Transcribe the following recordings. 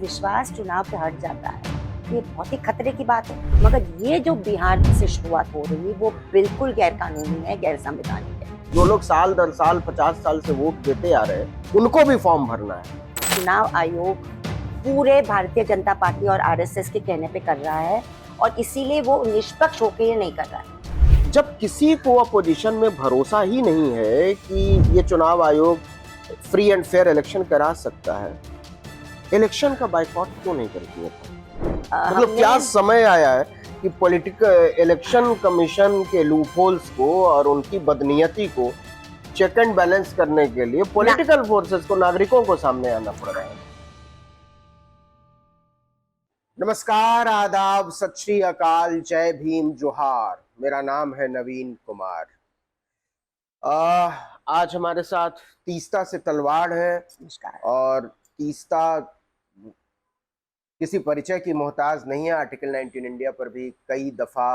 विश्वास चुनाव पे हट जाता है, ये बहुत ही खतरे की बात है। मगर ये जो बिहार से शुरुआत हो रही है वो बिल्कुल गैर कानूनी है, गैर संवैधानिक है। जो लोग साल दर साल 50 साल से वोट देते आ रहे हैं उनको भी फॉर्म भरना है। चुनाव आयोग पूरे भारतीय जनता पार्टी और आरएसएस के कहने पे कर रहा है और इसीलिए वो निष्पक्ष होकर ये नहीं कर रहा है। जब किसी को अपोजिशन में भरोसा ही नहीं है कि ये चुनाव आयोग फ्री एंड फेयर इलेक्शन करा सकता है, इलेक्शन का बाइकआउट क्यों नहीं करती है? मतलब क्या समय आया है कि पॉलिटिकल इलेक्शन कमीशन के लूपहोल्स को और उनकी बदनीयती को चेक एंड बैलेंस करने के लिए पॉलिटिकल फोर्सेस को, नागरिकों को सामने आना पड़ रहा है। नमस्कार, आदाब, सत श्री अकाल, जय भीम, जोहार। मेरा नाम है नवीन कुमार। आज हमारे साथ तीस्ता से तलवाड़ है और तीस्ता किसी परिचय की मोहताज नहीं है। आर्टिकल 19 इंडिया पर भी कई दफा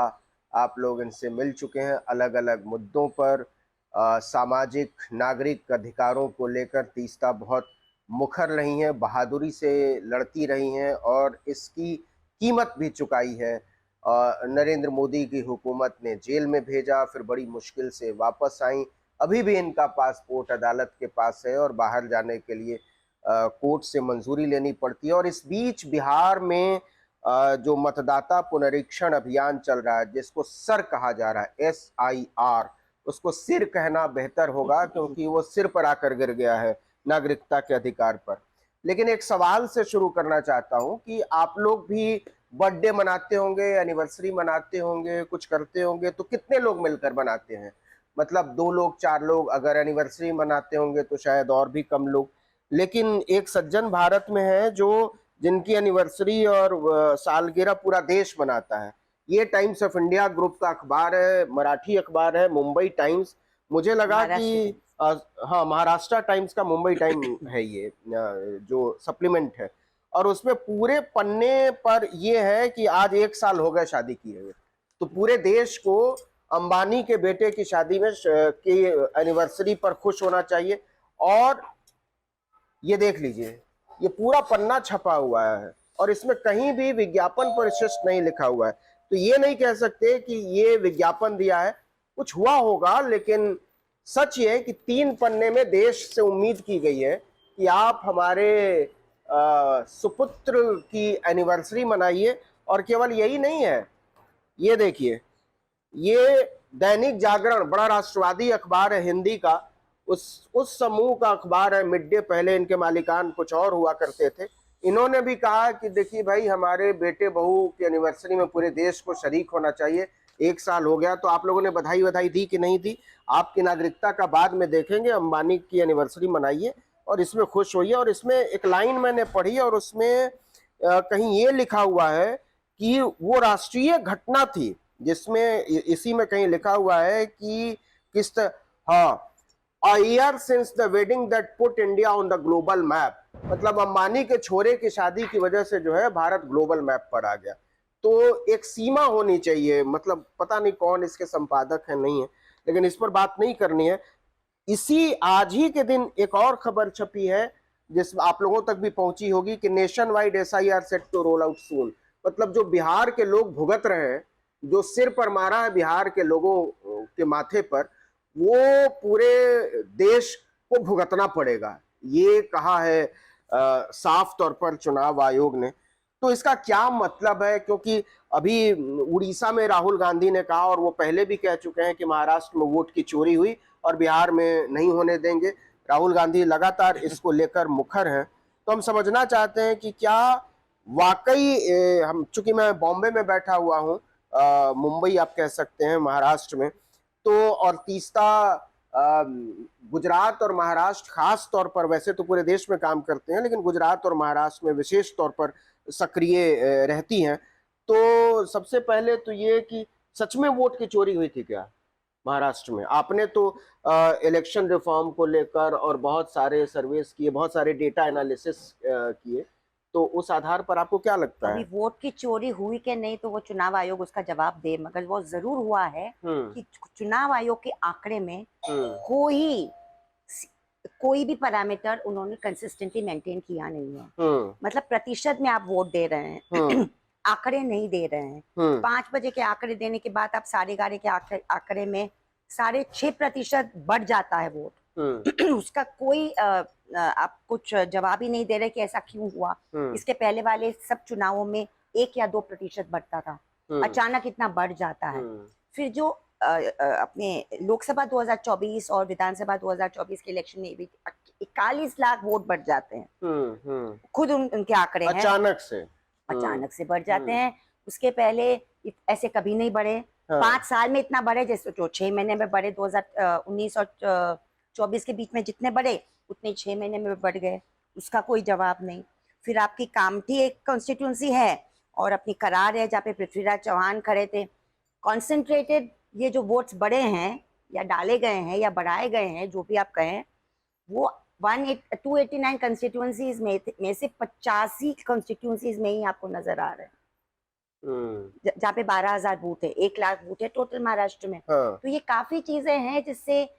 आप लोग इनसे मिल चुके हैं। अलग अलग मुद्दों पर सामाजिक नागरिक अधिकारों को लेकर तीस्ता बहुत मुखर रही हैं, बहादुरी से लड़ती रही हैं और इसकी कीमत भी चुकाई है। नरेंद्र मोदी की हुकूमत ने जेल में भेजा, फिर बड़ी मुश्किल से वापस आई। अभी भी इनका पासपोर्ट अदालत के पास है और बाहर जाने के लिए कोर्ट से मंजूरी लेनी पड़ती है। और इस बीच बिहार में जो मतदाता पुनरीक्षण अभियान चल रहा है, जिसको सर कहा जा रहा है, SIR, उसको सिर कहना बेहतर होगा क्योंकि वो सिर पर आकर गिर गया है नागरिकता के अधिकार पर। लेकिन एक सवाल से शुरू करना चाहता हूं कि आप लोग भी बर्थडे मनाते होंगे, एनिवर्सरी मनाते होंगे, कुछ करते होंगे, तो कितने लोग मिलकर मनाते हैं? मतलब 2 लोग, 4 लोग। अगर एनिवर्सरी मनाते होंगे तो शायद और भी कम लोग। लेकिन एक सज्जन भारत में है जो जिनकी एनिवर्सरी और सालगिरह पूरा देश मनाता है। ये टाइम्स ऑफ इंडिया ग्रुप का अखबार है, मराठी अखबार है, मुंबई टाइम्स। मुझे लगा कि हाँ, महाराष्ट्र टाइम्स का मुंबई टाइम है ये, जो सप्लीमेंट है। और उसमें पूरे पन्ने पर ये है कि आज 1 साल हो गए शादी किए हुए। तो पूरे देश को अंबानी के बेटे की शादी में की एनिवर्सरी पर खुश होना चाहिए। और ये देख लीजिए, ये पूरा पन्ना छपा हुआ है और इसमें कहीं भी विज्ञापन परिशिष्ट नहीं लिखा हुआ है। तो ये नहीं कह सकते कि ये विज्ञापन दिया है, कुछ हुआ होगा। लेकिन सच ये है कि 3 पन्ने में देश से उम्मीद की गई है कि आप हमारे सुपुत्र की एनिवर्सरी मनाइए। और केवल यही नहीं है, ये देखिए, ये दैनिक जागरण बड़ा राष्ट्रवादी अखबार है हिंदी का, उस समूह का अखबार है मिड डे। पहले इनके मालिकान कुछ और हुआ करते थे। इन्होंने भी कहा कि देखिए भाई, हमारे बेटे बहू की एनिवर्सरी में पूरे देश को शरीक होना चाहिए। 1 साल हो गया। तो आप लोगों ने बधाई दी कि नहीं दी, आपकी नागरिकता का बाद में देखेंगे। अंबानी की एनिवर्सरी मनाइए और इसमें खुश होइए। और इसमें एक लाइन मैंने पढ़ी और उसमें कहीं ये लिखा हुआ है कि वो राष्ट्रीय घटना थी, जिसमें इसी में कहीं लिखा हुआ है कि किस हाँ, A year since the wedding that put India on the global map। मतलब अंबानी के छोरे की शादी की वजह से जो है भारत ग्लोबल मैप पर आ गया। तो एक सीमा होनी चाहिए। मतलब पता नहीं कौन इसके संपादक है, नहीं है, लेकिन इस पर बात नहीं करनी है। इसी आज ही के दिन एक और खबर छपी है जिस आप लोगों तक भी पहुंची होगी कि nationwide SIR set to roll out soon. मतलब जो बिहार के लोग भुगत रहे हैं, जो सिर पर मारा है बिहार के लोगों के माथे पर, वो पूरे देश को भुगतना पड़ेगा, ये कहा है साफ तौर पर चुनाव आयोग ने। तो इसका क्या मतलब है? क्योंकि अभी उड़ीसा में राहुल गांधी ने कहा, और वो पहले भी कह चुके हैं कि महाराष्ट्र में वोट की चोरी हुई और बिहार में नहीं होने देंगे। राहुल गांधी लगातार इसको लेकर मुखर हैं। तो हम समझना चाहते हैं कि क्या वाकई हम, चूंकि मैं बॉम्बे में बैठा हुआ हूँ, मुंबई आप कह सकते हैं, महाराष्ट्र में, तो और तीस्ता गुजरात और महाराष्ट्र खास तौर पर, वैसे तो पूरे देश में काम करते हैं लेकिन गुजरात और महाराष्ट्र में विशेष तौर पर सक्रिय रहती हैं। तो सबसे पहले तो ये कि सच में वोट की चोरी हुई थी क्या महाराष्ट्र में? आपने तो इलेक्शन रिफॉर्म को लेकर और बहुत सारे सर्वेस किए, बहुत सारे डेटा एनालिसिस किए, तो उस आधार पर आपको क्या लगता है? अभी वोट की चोरी हुई कि नहीं तो वो चुनाव आयोग उसका जवाब दे, मगर वो जरूर हुआ है कि चुनाव आयोग के आंकड़े में कोई कोई भी पैरामीटर उन्होंने कंसिस्टेंटली मेंटेन किया नहीं है। मतलब प्रतिशत में आप वोट दे रहे हैं, आंकड़े नहीं दे रहे हैं। 5 बजे के आंकड़े देने के बाद आप 11:30 के आंकड़े में 6.5% बढ़ जाता है वोट। उसका कोई आप कुछ जवाब ही नहीं दे रहे कि ऐसा क्यों हुआ। इसके पहले वाले सब चुनावों में 1 या 2% बढ़ता था, अचानक इतना बढ़ जाता है। फिर जो अपने लोकसभा 2024 और विधानसभा 2024 के इलेक्शन में भी 41 लाख वोट बढ़ जाते हैं। खुद उनके आंकड़े हैं, अचानक से बढ़ जाते हैं। उसके पहले ऐसे कभी नहीं बढ़े। 5 साल में इतना बढ़े, जैसे जो 6 महीने में बढ़े 2019 और 24 के बीच में जितने बढ़े उतने 6 महीने में बढ़ गए, उसका कोई जवाब नहीं। फिर आपकी कामठी एक कॉन्स्टिट्यूंसी है और अपनी करार है जहाँ पे पृथ्वीराज चौहान खड़े थे। कॉन्सेंट्रेटेड ये जो वोट्स बढ़े हैं या डाले गए हैं या बढ़ाए गए हैं, जो भी आप कहें, वो 289 कंस्टिट्यूंसीज में से 85 कंस्टिट्यूंसीज में ही आपको नजर आ रहे हैं, जहाँ पे 12,000 बूथ है, 1 लाख बूथ है टोटल महाराष्ट्र में। तो ये काफी चीजें हैं जिससे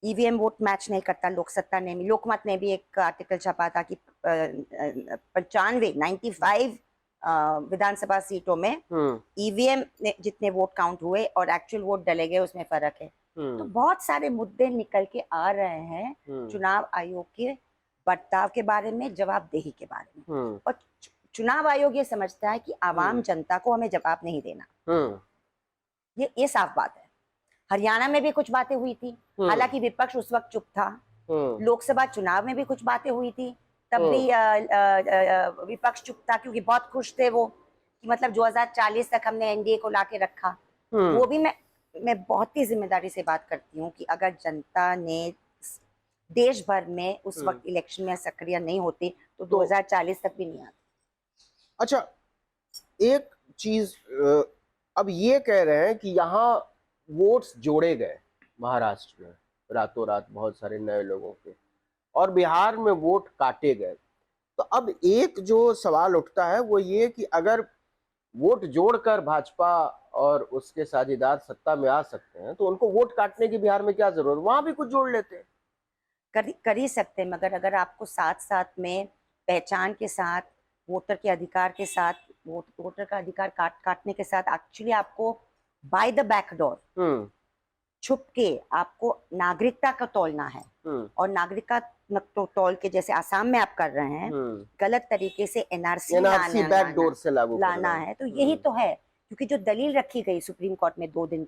ईवीएम वोट मैच नहीं करता। लोकमत ने भी एक आर्टिकल छपा था कि 95 विधानसभा सीटों में ईवीएम जितने वोट काउंट हुए और एक्चुअल वोट डले गए उसमें फर्क है। तो बहुत सारे मुद्दे निकल के आ रहे हैं चुनाव आयोग के बर्ताव के बारे में, जवाबदेही के बारे में। और चुनाव आयोग ये समझता है कि आवाम जनता को हमें जवाब नहीं देना। ये साफ बात है। हरियाणा में भी कुछ बातें हुई थी, हालांकि विपक्ष उस वक्त चुप था। लोकसभा चुनाव में भी कुछ बातें हुई थी, तब भी विपक्ष चुप था, क्योंकि बहुत खुश थे वो कि मतलब 2040 तक हमने एनडीए को लाके रखा। वो भी मैं बहुत ही जिम्मेदारी से बात करती हूँ कि अगर जनता ने देश भर में उस वक्त इलेक्शन में सक्रिय नहीं होती तो 2040 तक भी नहीं आती। अच्छा, एक चीज अब ये कह रहे हैं कि यहाँ वोट्स जोड़े गए महाराष्ट्र में रातों रात बहुत सारे नए लोगों के, और बिहार में वोट काटे गए। तो अब एक जो सवाल उठता है वो ये कि अगर वोट जोड़कर भाजपा और उसके साझेदार सत्ता में आ सकते हैं तो उनको वोट काटने की बिहार में क्या जरूरत, वहां भी कुछ जोड़ लेते हैं। कर ही सकते हैं, मगर अगर आपको साथ साथ में पहचान के साथ, वोटर के अधिकार के साथ, वोटर का अधिकार काटने के साथ एक्चुअली आपको बाय द बैक डोर छुप के आपको नागरिकता का तोलना है। और नागरिकता तो तोल के जैसे आसाम में आप कर रहे हैं, गलत तरीके से एनआरसी बैक डोर से लागू लाना है। तो यही तो है, क्योंकि जो दलील रखी गई सुप्रीम कोर्ट में 3 दिन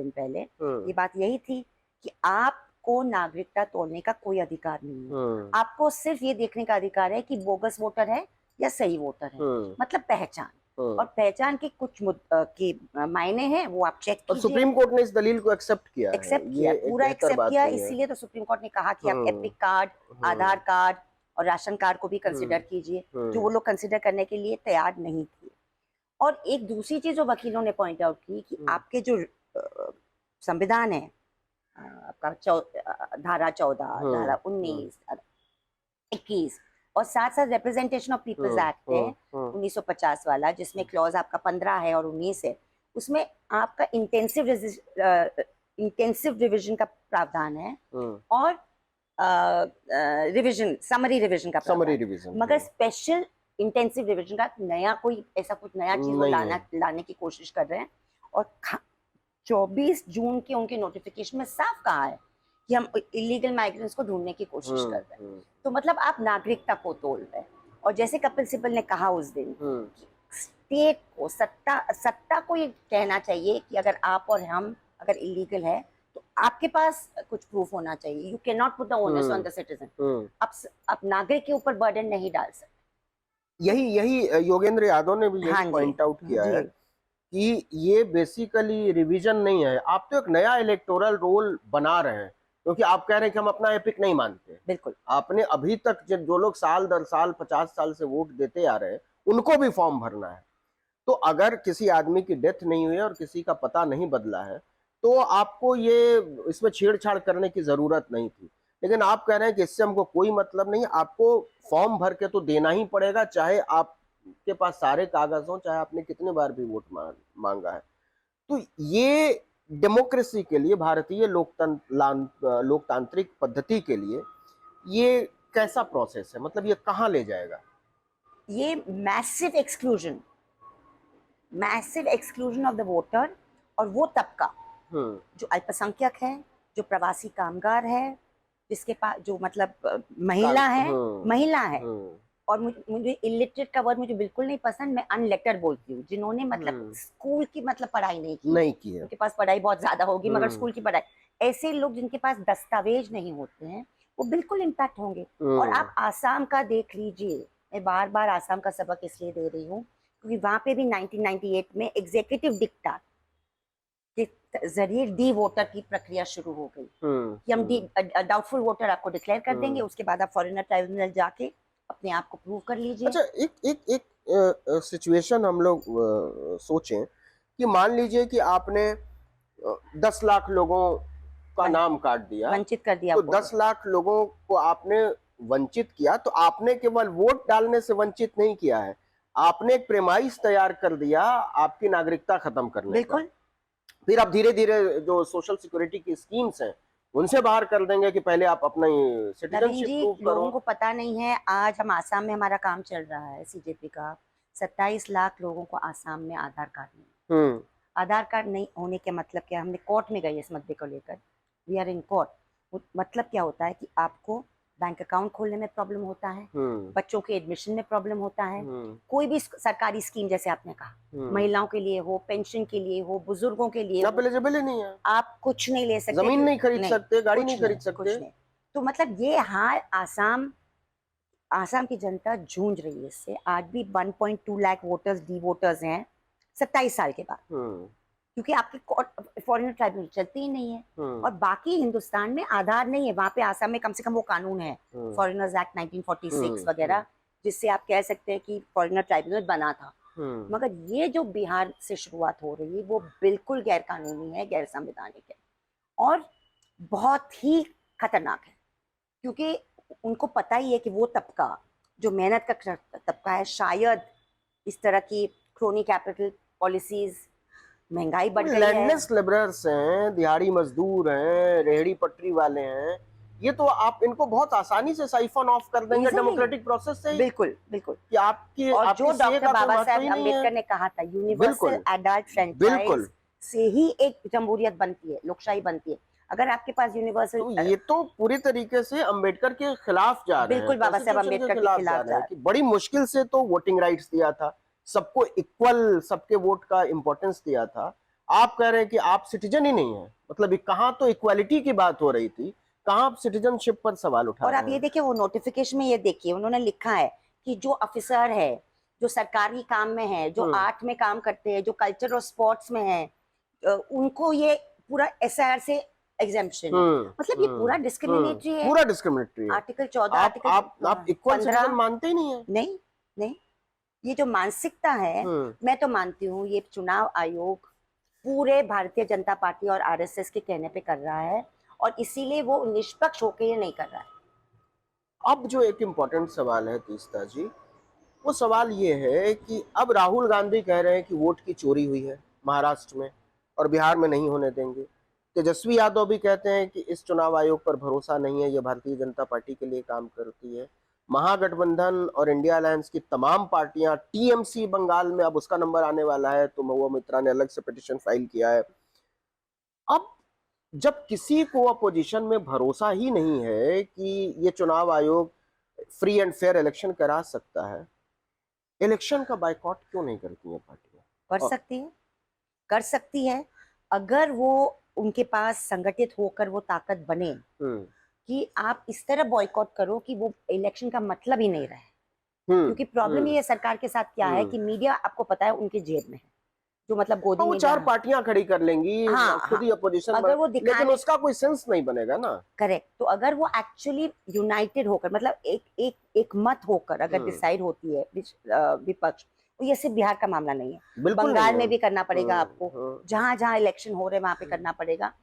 पहले ये बात यही थी कि आपको नागरिकता तोड़ने का कोई अधिकार नहीं है। आपको सिर्फ ये देखने का अधिकार है कि बोगस वोटर है या सही वोटर है, मतलब पहचान। और पहचान के कुछ मायने हैं, वो आप चेक कीजिए। सुप्रीम कोर्ट ने इस दलील को एक्सेप्ट किया, पूरा एक्सेप्ट किया। इसीलिए तो सुप्रीम कोर्ट ने कहा कि आप एपिक कार्ड, आधार कार्ड और राशन कार्ड को भी कंसिडर कीजिए, जो वो लोग कंसिडर करने के लिए तैयार नहीं थे। और एक दूसरी चीज जो वकीलों ने पॉइंट आउट की कि आपके जो संविधान है, आपका धारा 14, धारा 19, 21 और साथ साथ रिप्रेजेंटेशन ऑफ पीपल्स एक्ट है 1950 वाला, जिसमें क्लॉज आपका 15 है और 19 है। उसमें आपका इंटेंसिव रिविजन का प्रावधान है और समरी रिविजन का प्रावधान, मगर स्पेशल इंटेंसिव रिविजन का कुछ नया चीज लाने की कोशिश कर रहे हैं। और 24 जून के उनके नोटिफिकेशन में साफ कहा है कि हम इलीगल माइग्रेंट्स को ढूंढने की कोशिश कर रहे हैं। तो मतलब आप नागरिकता को तोड़ रहे हैं। और जैसे कपिल सिब्बल ने कहा उस दिन, स्टेट को सत्ता को ये कहना चाहिए कि अगर आप और हम अगर इलीगल है तो आपके पास कुछ प्रूफ होना चाहिए। You can not put the onus on the citizen. आप नागरिक के ऊपर बर्डन नहीं डाल सकते। यही योगेंद्र यादव ने भी यही पॉइंट आउट किया है कि ये बेसिकली रिवीजन नहीं है, आप तो एक नया इलेक्टोरल रोल बना रहे हैं, क्योंकि आप कह रहे हैं कि हम अपना एपिक नहीं मानते। बिल्कुल, आपने अभी तक जो लोग साल दर साल 50 साल से वोट देते आ रहे हैं उनको भी फॉर्म भरना है। तो अगर किसी आदमी की डेथ नहीं हुई और किसी का पता नहीं बदला है तो आपको ये इसमें छेड़छाड़ करने की जरूरत नहीं थी। लेकिन आप कह रहे हैं कि इससे हमको कोई मतलब नहीं, आपको फॉर्म भर के तो देना ही पड़ेगा, चाहे आपके पास सारे कागज हो, चाहे आपने कितने बार भी वोट मांगा है। तो ये डेमोक्रेसी के लिए, भारतीय लोकतांत्रिक पद्धति के लिए ये कैसा प्रोसेस है, मतलब ये कहाँ ले जाएगा? ये massive exclusion of the voter, और वो तबका जो अल्पसंख्यक है, जो प्रवासी कामगार है, जिसके पास जो मतलब महिला है, और मुझे इलिटरेट का वर्ड मुझे बिल्कुल नहीं पसंद, मैं अनलेटर्ड बोलती हूँ, जिन्होंने मतलब स्कूल की मतलब पढ़ाई नहीं की है, उनके पास पढ़ाई बहुत ज्यादा होगी मगर स्कूल की पढ़ाई, ऐसे लोग जिनके पास दस्तावेज नहीं होते हैं वो बिल्कुल इम्पैक्ट होंगे। और आप आसाम का देख लीजिए, मैं बार बार आसाम का सबक इसलिए दे रही हूँ क्योंकि वहां पे भी 1998 में एग्जीक्यूटिव डिक्टेट के जरिए डी वोटर की प्रक्रिया शुरू हो गई कि हम डाउटफुल वोटर आपको डिक्लेयर कर देंगे, उसके बाद आप फॉरेनर ट्राइब्यूनल जाके अपने आप को प्रूव कर लीजिए। अच्छा, एक सिचुएशन हम लोग सोचें कि मान लीजिए कि आपने 10 लाख लोगों का नाम काट दिया, वंचित कर दिया, तो 10 लाख लोगों को आपने वंचित किया, तो आपने केवल वोट डालने से वंचित नहीं किया है, आपने एक प्रेमाइस तैयार कर दिया आपकी नागरिकता खत्म करने का। फिर आप धीरे धीरे जो सोशल सिक्योरिटी की स्कीम्स हैं उनसे बाहर कर देंगे कि पहले आप अपना सिटीजनशिप प्रूव करो। लोगों को पता नहीं है, आज हम आसाम में हमारा काम चल रहा है सीजेपी का, 27 लाख लोगों को आसाम में आधार कार्ड नहीं, आधार कार्ड नहीं होने के मतलब क्या, हमने कोर्ट में गए इस मुद्दे को लेकर, वी आर इन कोर्ट। मतलब क्या होता है कि आपको बैंक अकाउंट खोलने में प्रॉब्लम होता है, बच्चों के एडमिशन में प्रॉब्लम होता है, कोई भी सरकारी स्कीम जैसे आपने कहा, महिलाओं के लिए हो, पेंशन के लिए हो, बुजुर्गों के लिए आप एलिजिबल ही नहीं है, आप कुछ नहीं ले सकते, जमीन नहीं खरीद सकते, गाड़ी नहीं खरीद सकते। तो मतलब ये हाल आसाम की जनता जूझ रही है इससे। आज भी 1.2 लाख वोटर्स डी वोटर्स हैं 27 साल के बाद, क्योंकि आपके फॉरेनर ट्राइब्यूनल चलती ही नहीं है। और बाकी हिंदुस्तान में आधार नहीं है, वहां पे आसाम में कम से कम वो कानून है, फॉरेनर्स एक्ट 1946 वगैरह, जिससे आप कह सकते हैं कि फॉरेनर ट्राइब्यूनल बना था। मगर ये जो बिहार से शुरुआत हो रही है वो बिल्कुल गैर कानूनी है, गैर संवैधानिक है और बहुत ही खतरनाक है, क्योंकि उनको पता ही है कि वो तबका जो मेहनत का तबका है, शायद इस तरह की क्रोनी कैपिटल पॉलिसीज, महंगाई बढ़ गई है, लैंडलेस लेबरर्स हैं, दिहाड़ी मजदूर हैं, रेहड़ी पटरी वाले हैं, ये तो आप इनको बहुत आसानी से साइफन ऑफ कर देंगे डेमोक्रेटिक प्रोसेस से। बिल्कुल बिल्कुल, कि आपकी और जो डॉक्टर बाबा साहब अम्बेडकर ने कहा था, यूनिवर्सल एडल्ट फ्रेंचाइज से ही एक जमहूरियत बनती है, लोकशाही बनती है। अगर आपके पास यूनिवर्सल, तो ये तो पूरी तरीके से अम्बेडकर के खिलाफ जा रहे हैं, बिल्कुल बाबा साहब अम्बेडकर के खिलाफ जा रहे हैं कि बड़ी मुश्किल से तो वोटिंग राइट्स दिया था, सबको इक्वल, सबके वोट का इंपॉर्टेंस दिया था। आप कह रहे हैं कि आप सिटीजन ही नहीं है, मतलब कहाँ तो इक्वालिटी की बात हो रही थी, कहाँ आप सिटीजनशिप पर सवाल उठा रहे हैं। और आप ये देखिए, वो नोटिफिकेशन में ये देखिए उन्होंने लिखा है कि जो ऑफिसर है, जो सरकारी काम में है, जो आर्ट में काम करते हैं, जो कल्चर और स्पोर्ट्स में है, उनको ये पूरा SIR से एग्जेम्पशन है। मतलब ये पूरा डिस्क्रिमिनेटरी है, पूरा डिस्क्रिमिनेटरी है। आर्टिकल 14 आप इक्वल सिटीजन मानते ही नहीं है। नहीं नहीं, ये जो मानसिकता है, मैं तो मानती हूँ ये चुनाव आयोग पूरे भारतीय जनता पार्टी और RSS के कहने पे कर रहा है, और इसीलिए वो निष्पक्ष होकर ये नहीं कर रहा है। अब जो एक इम्पोर्टेंट सवाल है तीस्ता जी, वो सवाल ये है कि अब राहुल गांधी कह रहे हैं कि वोट की चोरी हुई है महाराष्ट्र में और बिहार में नहीं होने देंगे। तेजस्वी यादव भी कहते हैं कि इस चुनाव आयोग पर भरोसा नहीं है, ये भारतीय जनता पार्टी के लिए काम करती है। महागठबंधन और इंडिया अलायंस की तमाम पार्टियां, TMC बंगाल में अब उसका नंबर आने वाला है, तो महुआ मित्रा ने अलग से पिटीशन फाइल किया है। अब जब किसी को अपोजिशन में भरोसा ही नहीं है कि ये चुनाव आयोग फ्री एंड फेयर इलेक्शन करा सकता है, इलेक्शन का बायकॉट क्यों नहीं करती है पार्टियां? कर सकती है अगर वो उनके पास संगठित होकर वो ताकत बने कि आप इस तरह बॉयकॉट करो कि वो इलेक्शन का मतलब ही नहीं रहे। क्योंकि प्रॉब्लम ये है सरकार के साथ क्या है कि मीडिया, आपको पता है, उनकी जेब में है, जो मतलब गोदी में 4 पार्टियां खड़ी कर लेंगी, खुद ही अपोजिशन, अगर वो लेकिन उसका कोई सेंस नहीं बनेगा ना। करेक्ट। तो अगर वो एक्चुअली यूनाइटेड होकर, मतलब एक मत होकर अगर डिसाइड होती है विपक्ष, तो ये सिर्फ बिहार का मामला नहीं है, बंगाल में भी करना पड़ेगा आपको, जहां जहां इलेक्शन हो रहे वहां पे करना पड़ेगा।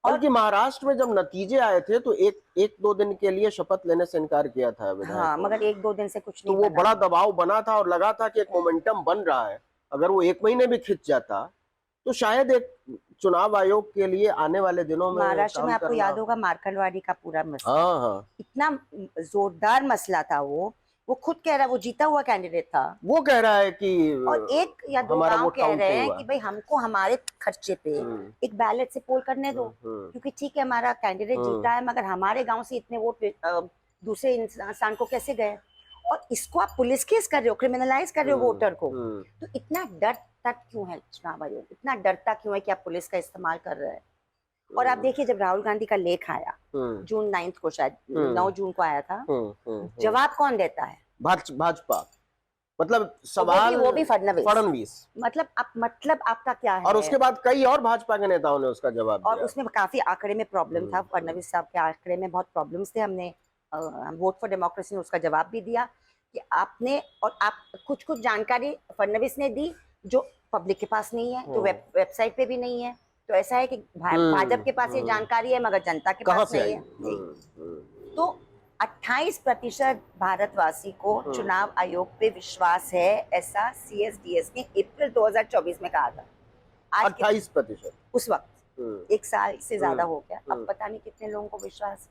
बल्कि महाराष्ट्र में जब नतीजे आए थे तो एक दो दिन के लिए शपथ लेने से इनकार किया था विधायकों। हाँ, मगर 1-2 दिन से कुछ नहीं, तो वो बड़ा दबाव बना था और लगा था कि एक मोमेंटम बन रहा है। अगर वो 1 महीने भी खिंच जाता तो शायद एक चुनाव आयोग के लिए आने वाले दिनों में महाराष्ट्र काम में आपको करना। याद होगा मार्कंडवाड़ी का पूरा मसला, हाँ हाँ, इतना जोरदार मसला था वो खुद कह रहा है, वो जीता हुआ कैंडिडेट था, वो कह रहा है कि और एक या दो हमारा गांव वोट कह काउंट रहे नहीं हैं हुआ। कि भाई हमको हमारे खर्चे पे एक बैलेट से पोल करने दो, क्योंकि ठीक है हमारा कैंडिडेट जीता है, मगर हमारे गांव से इतने वोट दूसरे इंसान को कैसे गए, और इसको आप पुलिस केस कर रहे हो, क्रिमिनलाइज कर रहे हो वोटर को। तो इतना डर तक क्यों है चुनाव आयोग, इतना डरता क्यों है कि आप पुलिस का इस्तेमाल कर रहे हैं। और आप देखिए जब राहुल गांधी का लेख आया जून 9 को, शायद 9 जून को आया था, जवाब कौन देता है? भाजपा, मतलब तो सवाल वो भी फडणवीस। मतलब आपका क्या है? और उसके बाद कई और भाजपा के नेताओं ने उसका जवाब और दिया। उसमें काफी आंकड़े में प्रॉब्लम था, फडणवीस साहब के आंकड़े में बहुत प्रॉब्लम्स थे। हमने वोट फॉर डेमोक्रेसी ने उसका जवाब भी दिया कि आपने, और आप कुछ जानकारी फडणवीस ने दी जो पब्लिक के पास नहीं है, जो वेबसाइट पे भी नहीं है। तो ऐसा है कि भाजपा के पास ये जानकारी है मगर जनता के पास नहीं है। तो 28% भारतवासी को चुनाव आयोग पे विश्वास है, ऐसा CSDS ने अप्रैल 2024 में कहा था। आज 28% उस वक्त, एक साल से ज्यादा हो गया, अब पता नहीं कितने लोगों को विश्वास।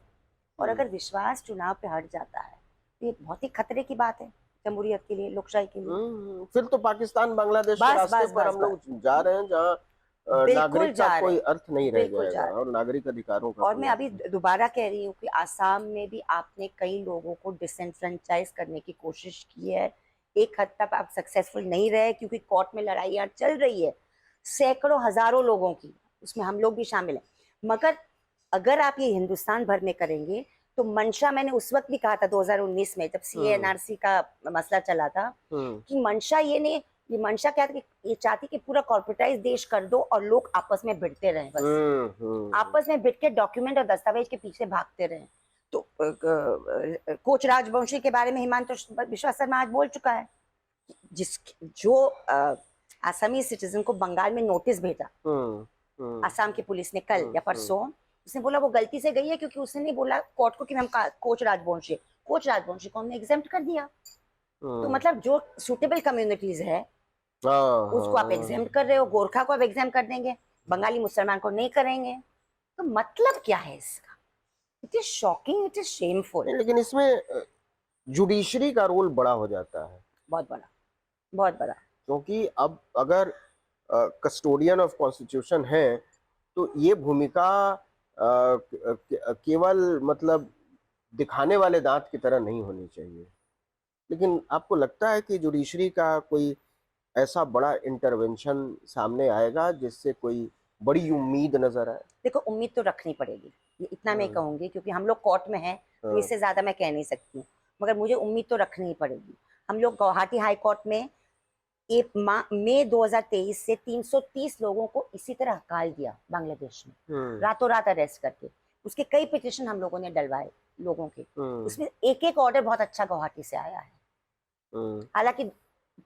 और अगर विश्वास चुनाव पे हट जाता है तो ये बहुत ही खतरे की बात है जमहूरियत के लिए, लोकशाही के लिए। फिर तो पाकिस्तान बांग्लादेश के रास्ते पर हम लोग जा रहे हैं, जहाँ नागरिक का कोई अर्थ नहीं रह जाएगा और नागरिक अधिकारों का। और मैं अभी दोबारा कह रही हूँ कि आसाम में भी आपने कई लोगों को डिसएनफ्रेंचाइज करने की कोशिश की है, एक हद तक आप सक्सेसफुल नहीं रहे, क्योंकि कोर्ट में लड़ाइयाँ चल रही है सैकड़ों हजारों लोगों की, उसमें हम लोग भी शामिल हैं। मगर अगर आप ये हिंदुस्तान भर में करेंगे तो मंशा, मैंने उस वक्त भी कहा था 2019 में जब CA/NRC का मसला चला था, कि मंशा ये मंशा क्या थी, ये चाहती कि पूरा कॉर्पोरेटाइज देश कर दो और लोग आपस में भिड़ते रहे, बस आपस में भिड़ के डॉक्यूमेंट और दस्तावेज के पीछे भागते रहे। तो कोच राजवंशी के बारे में हिमांशु बिश्वा शर्मा आज बोल चुका है, जो आसामी सिटीजन को बंगाल में नोटिस भेजा आसाम की पुलिस ने कल या परसों, उसने बोला वो गलती से गई है, क्योंकि उसने नहीं बोला कोर्ट को कि हम कोच राजवंशी को हमने एग्जेम्प्ट कर दिया। तो मतलब जो सुटेबल कम्युनिटीज है उसको आप एग्जेम्प्ट कर रहे हो, गोरखा को आप एग्जेम्प्ट कर देंगे, बंगाली मुसलमान को नहीं करेंगे, तो मतलब क्या है इसका? It is shocking, it is shameful. लेकिन इसमें जुडिशरी का रोल बड़ा हो जाता है, बहुत बड़ा, क्योंकि अब अगर कस्टोडियन ऑफ कॉन्स्टिट्यूशन है तो ये भूमिका केवल मतलब दिखाने वाले दांत की तरह नहीं होनी चाहिए। लेकिन आपको लगता है कि जुडिशरी का कोई ऐसा बड़ा इंटरवेंशन सामने आएगा जिससे कोई बड़ी उम्मीद नजर आए? देखो, उम्मीद तो रखनी पड़ेगी, ये इतना मैं कहूंगी, क्योंकि हम लोग कोर्ट में हैं तो इससे ज्यादा मैं कह नहीं सकती हूँ, मगर मुझे उम्मीद तो रखनी ही पड़ेगी। हम लोग गुवाहाटी हाई कोर्ट में मई 2023 से 330 लोगों को इसी तरह हकाल दिया बांग्लादेश में, रातों रात अरेस्ट करके। उसके कई पिटिशन हम लोगों ने डलवाए लोगों के, उसमें एक एक ऑर्डर बहुत अच्छा गुवाहाटी से आया है। हालांकि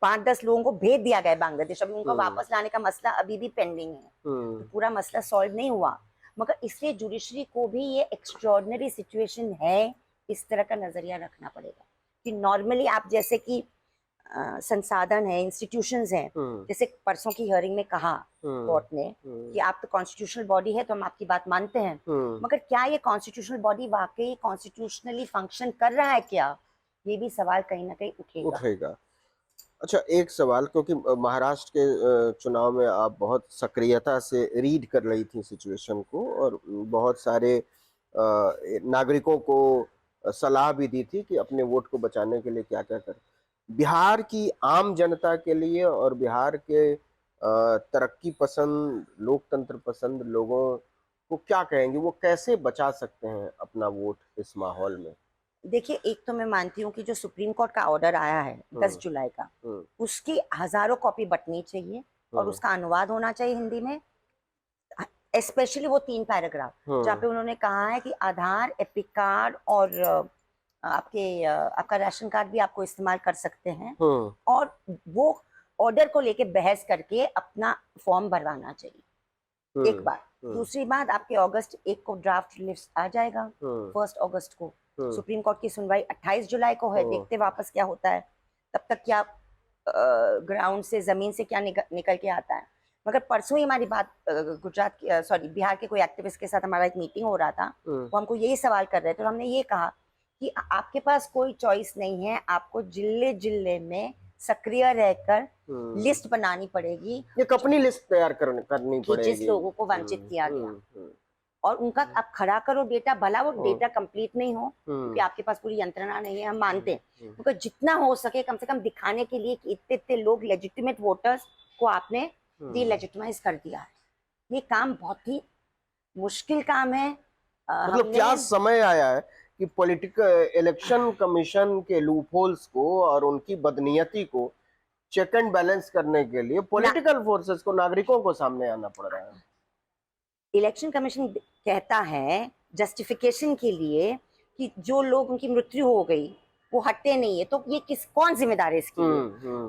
5-10 लोगों को भेज दिया गया बांग्लादेश, अभी उनको वापस लाने का मसला अभी भी पेंडिंग है, तो पूरा मसला सॉल्व नहीं हुआ। मगर इसलिए जुडिशरी को भी ये एक्स्ट्रॉर्डिनरी सिचुएशन है, इस तरह का नजरिया रखना पड़ेगा कि नॉर्मली आप जैसे कि संसाधन है, इंस्टीट्यूशंस हैं, जैसे परसों की हियरिंग में कहा कोर्ट ने कि आप तो कॉन्स्टिट्यूशनल बॉडी है तो हम आपकी बात मानते हैं, मगर क्या ये कॉन्स्टिट्यूशनल बॉडी वाकई कॉन्स्टिट्यूशनली फंक्शन कर रहा है क्या, ये भी सवाल कहीं ना कहीं उठेगा। अच्छा, एक सवाल, क्योंकि महाराष्ट्र के चुनाव में आप बहुत सक्रियता से रीड कर रही थी सिचुएशन को और बहुत सारे नागरिकों को सलाह भी दी थी कि अपने वोट को बचाने के लिए क्या क्या करें। बिहार की आम जनता के लिए और बिहार के तरक्की पसंद, लोकतंत्र पसंद लोगों को क्या कहेंगे, वो कैसे बचा सकते हैं अपना वोट इस माहौल में? देखिए, एक तो मैं मानती हूँ कि जो सुप्रीम कोर्ट का ऑर्डर आया है 10 जुलाई का, उसकी हजारों कॉपी बंटनी चाहिए और उसका अनुवाद होना चाहिए हिंदी में, स्पेशली वो 3 पैराग्राफ जहाँ पे उन्होंने कहा है कि आधार, एपिक कार्ड और आपका राशन कार्ड भी आपको इस्तेमाल कर सकते हैं, और वो ऑर्डर को लेके बहस करके अपना फॉर्म भरवाना चाहिए, एक बात। दूसरी बात, आपके अगस्त 1 को ड्राफ्ट लिस्ट आ जाएगा, 1 अगस्त को सुप्रीम कोर्ट की सुनवाई 28 जुलाई को है, देखते वापस क्या होता है, तब तक क्या ग्राउंड से, जमीन से क्या निकल के आता है। मगर परसों ही हमारी बात गुजरात की सॉरी बिहार के कोई एक्टिविस्ट के साथ हमारा एक मीटिंग हो रहा था, वो हमको यही सवाल कर रहे थे और हमने ये कहा कि आपके पास कोई चॉइस नहीं है, आपको जिले जिले में सक्रिय रहकर लिस्ट बनानी पड़ेगी, एक अपनी लिस्ट तैयार करनी कि जिस पड़ेगी लोगों को वंचित किया गया और उनका आप खड़ा करो डेटा, भला वो डेटा कंप्लीट नहीं हो क्योंकि आपके पास पूरी यंत्रणा नहीं है, हम मानते हैं, क्योंकि जितना हो सके कम से कम दिखाने के लिए कि इतने इतने लोग लेजिटिमेट वोटर्स को आपने डिलेजिटिमाइज कर दिया है। ये काम बहुत ही मुश्किल काम है। मतलब क्या समय आया है कि पॉलिटिकल इलेक्शन कमीशन के लूपहोल्स को और उनकी बदनीयती को चेक एंड बैलेंस करने के लिए पॉलिटिकल फोर्सेस को, नागरिकों को सामने आना पड़ रहा है। इलेक्शन कमीशन कहता है जस्टिफिकेशन के लिए कि जो लोग उनकी मृत्यु हो गई वो हटते नहीं है, तो ये कौन जिम्मेदार है इसकी?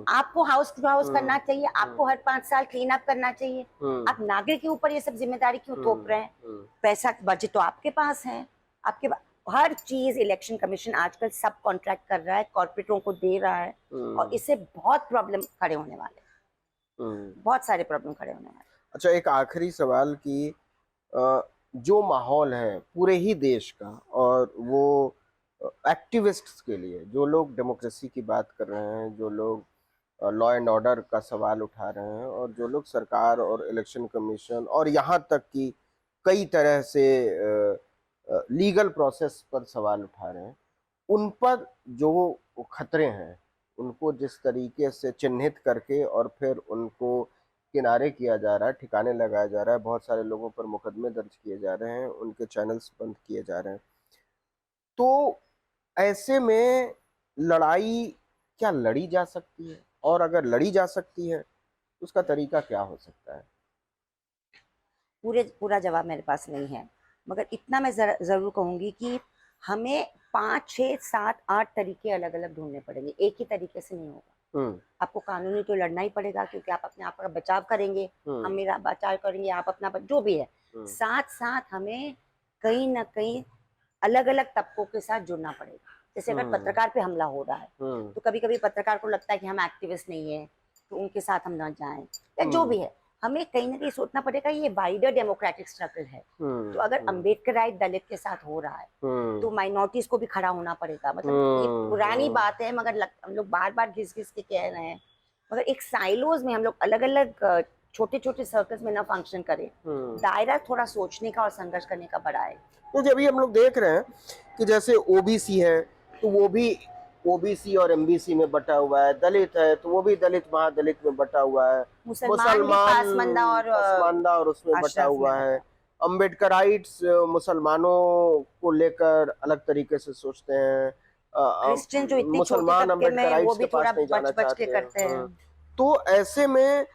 आपको हाउस टू हाउस करना चाहिए, आपको हर 5 साल क्लीन अप करना चाहिए, आप नागरिक के ऊपर ये सब जिम्मेदारी क्यों थोप रहे हैं? पैसा बजट तो आपके पास है, आपके हर चीज इलेक्शन कमीशन आजकल सब कॉन्ट्रैक्ट कर रहा है, कॉर्पोरेटों को दे रहा है और इससे बहुत प्रॉब्लम खड़े होने वाले, बहुत सारे प्रॉब्लम खड़े होने वाले। अच्छा, एक आखिरी सवाल कि जो माहौल है पूरे ही देश का और वो एक्टिविस्ट्स के लिए, जो लोग डेमोक्रेसी की बात कर रहे हैं, जो लोग लॉ एंड ऑर्डर का सवाल उठा रहे हैं और जो लोग सरकार और इलेक्शन कमीशन और यहाँ तक कि कई तरह से लीगल प्रोसेस पर सवाल उठा रहे हैं, उन पर जो खतरे हैं उनको जिस तरीके से चिन्हित करके और फिर उनको किनारे किया जा रहा है, ठिकाने लगाया जा रहा है, बहुत सारे लोगों पर मुकदमे दर्ज किए जा रहे हैं, उनके चैनल्स बंद किए जा रहे हैं, तो ऐसे में लड़ाई क्या लड़ी जा सकती है? और अगर लड़ी जा सकती है तो उसका तरीका क्या हो सकता है? पूरा जवाब मेरे पास नहीं है, मगर इतना मैं जरूर कहूंगी कि हमें 5, 6, 7, 8 तरीके अलग अलग ढूंढने पड़ेंगे, एक ही तरीके से नहीं होगा। आपको कानूनी तो लड़ना ही पड़ेगा क्योंकि आप अपने आप का बचाव करेंगे, हम मेरा बचाव करेंगे, आप अपना जो भी है। साथ साथ हमें कहीं ना कहीं अलग अलग तबकों के साथ जुड़ना पड़ेगा। जैसे अगर पत्रकार पे हमला हो रहा है तो कभी कभी पत्रकार को लगता है कि हम एक्टिविस्ट नहीं है तो उनके साथ हम ना जाएं, या जो भी है, हमें कहीं ना कहीं सोचना पड़ेगा ये वाइडर डेमोक्रेटिक स्ट्रगल है। तो अगर अम्बेडकर राइट दलित के साथ हो रहा है तो माइनॉरिटीज को भी खड़ा होना पड़ेगा। मतलब ये पुरानी बात है, मगर हम लोग बार बार घिस घिस के कह रहे हैं, मगर एक साइलोज में हम लोग अलग अलग छोटे छोटे सर्कल्स में ना फंक्शन करें, दायरा थोड़ा सोचने का और संघर्ष करने का बड़ा है। तो जब भी हम लोग देख रहे हैं कि जैसे ओबीसी है तो वो भी ओबीसी और एमबीसी में बटा हुआ है, दलित है तो वो भी दलित महादलित में बटा हुआ है, मुसलमान पसमानदा और उसमें बटा हुआ है, अम्बेडकराइट्स मुसलमानों को लेकर अलग तरीके से सोचते हैं, क्रिश्चियन जो इतनी मुसलमान अम्बेडकराइट्स के पास नहीं जाना चाहते हैं। तो ऐसे में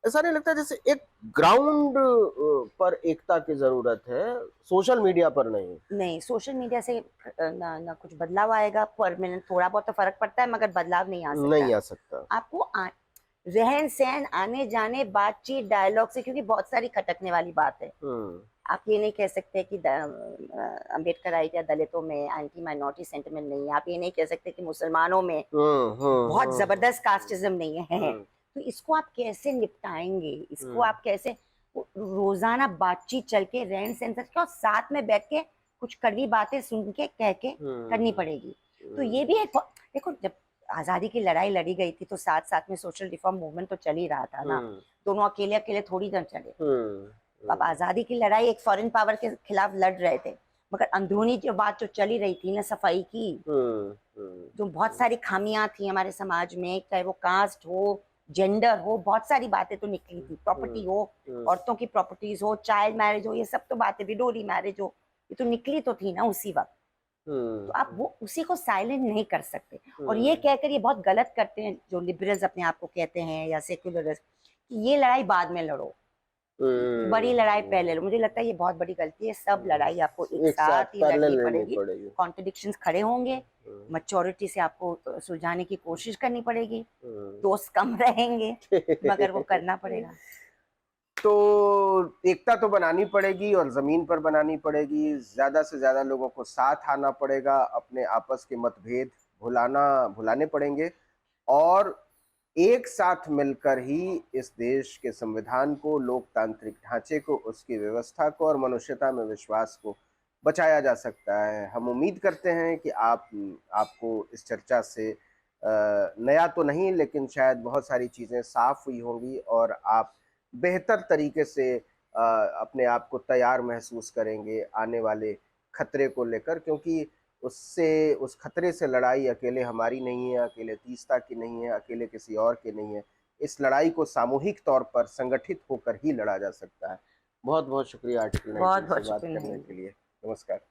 ऐसा नहीं लगता जैसे एक ग्राउंड पर एकता की जरूरत है, सोशल मीडिया पर नहीं? सोशल मीडिया से ना कुछ बदलाव आएगा, परमानेंट थोड़ा बहुत तो फर्क पड़ता है मगर बदलाव नहीं आ सकता। आपको रहन सहन, आने जाने, बातचीत, डायलॉग से, क्योंकि बहुत सारी खटकने वाली बात है। आप ये नहीं कह सकते कि अम्बेडकराइट या दलितों में एंटी माइनॉरिटी सेंटिमेंट नहीं है, आप ये नहीं कह सकते कि मुसलमानों में बहुत जबरदस्त कास्टिज्म नहीं है। तो इसको आप कैसे निपटाएंगे, इसको आप कैसे रोजाना बातचीत चल के रहन सहन के और साथ में बैठ के कुछ कड़वी बातें सुन के कह के करनी पड़ेगी। तो ये भी एक, देखो जब आजादी की लड़ाई लड़ी गई थी तो साथ साथ में सोशल रिफॉर्म मूवमेंट तो चल ही रहा था ना, दोनों अकेले अकेले थोड़ी ना चले। अब आजादी की लड़ाई एक फॉरेन पावर के खिलाफ लड़ रहे थे, मगर अंदरूनी जो बात जो चली रही थी ना, सफाई की, जो बहुत सारी खामियां थी हमारे समाज में, चाहे वो कास्ट हो, जेंडर हो, बहुत सारी बातें तो निकली थी, प्रॉपर्टी हो, औरतों की प्रॉपर्टीज हो, चाइल्ड मैरिज हो, ये सब तो बातें, विडोरी मैरिज हो, ये तो निकली तो थी ना उसी वक्त। तो आप वो उसी को साइलेंट नहीं कर सकते। और ये कहकर ये बहुत गलत करते हैं जो लिबरल्स अपने आप को कहते हैं या सेक्युलरिस्ट, कि ये लड़ाई बाद में लड़ो, बड़ी लड़ाई पहले लो। मुझे लगता है ये बहुत बड़ी गलती है। सब लड़ाई आपको एक साथ ही लड़नी पड़ेगी, कॉन्ट्रडिक्शंस खड़े होंगे, मैच्योरिटी से आपको सुलझाने की कोशिश करनी पड़ेगी, दोस्त कम रहेंगे मगर वो करना पड़ेगा। तो एकता तो बनानी पड़ेगी और जमीन पर बनानी पड़ेगी, ज्यादा से ज्यादा लोगों को साथ आना पड़ेगा, अपने आपस के मतभेद भुलाने पड़ेंगे और एक साथ मिलकर ही इस देश के संविधान को, लोकतांत्रिक ढांचे को, उसकी व्यवस्था को और मनुष्यता में विश्वास को बचाया जा सकता है। हम उम्मीद करते हैं कि आपको इस चर्चा से नया तो नहीं, लेकिन शायद बहुत सारी चीज़ें साफ हुई होंगी और आप बेहतर तरीके से अपने आप को तैयार महसूस करेंगे आने वाले खतरे को लेकर, क्योंकि उस खतरे से लड़ाई अकेले हमारी नहीं है, अकेले तीस्ता की नहीं है, अकेले किसी और की नहीं है। इस लड़ाई को सामूहिक तौर पर संगठित होकर ही लड़ा जा सकता है। बहुत-बहुत शुक्रिया आर्टिकल बहुत 19 से बहुत बात शुक्रिया करने है। के लिए। नमस्कार।